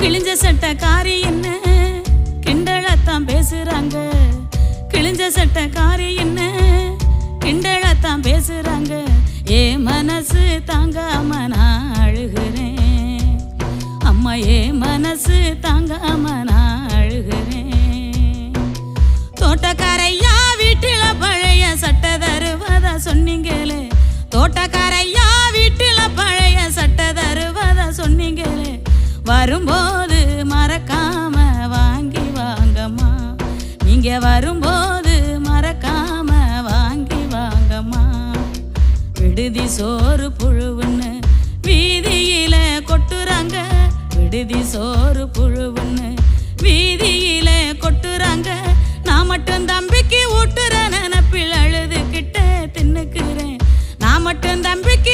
கிழிஞ்ச சட்டக்காரி என்ன கிண்டலத்தான் பேசுறாங்க. கிழிஞ்ச சட்டக்காரி என்ன கிண்டலத்தான் பேசுறாங்க. ஏ மனசு தாங்காம நான் அழுகிறேன். அம்மா ஏ மனசு தாங்காம நான் அழுகிறேன். தோட்டக்காரையா வீட்டில பழைய சட்டை தருவதா சொன்னீங்களே. தோட்டக்காரையா வீட்டில பழைய சட்டை தருவதா சொன்னீங்களே. வரும்போது மறக்காம வாங்கி வாங்கம்மா. நீங்க வரும்போது மறக்காம வாங்கி வாங்கம்மா. விடுதி சோறு புழுவுன்னு வீதியில கொட்டுறாங்க. விடுதி சோறு புழுவுன்னு வீதியில கொட்டுறாங்க. நான் மட்டும் தம்பிக்கு ஊட்டுற நினப்பில் அழுதுகிட்ட தின்னுக்கிறேன். நான் மட்டும் தம்பிக்கு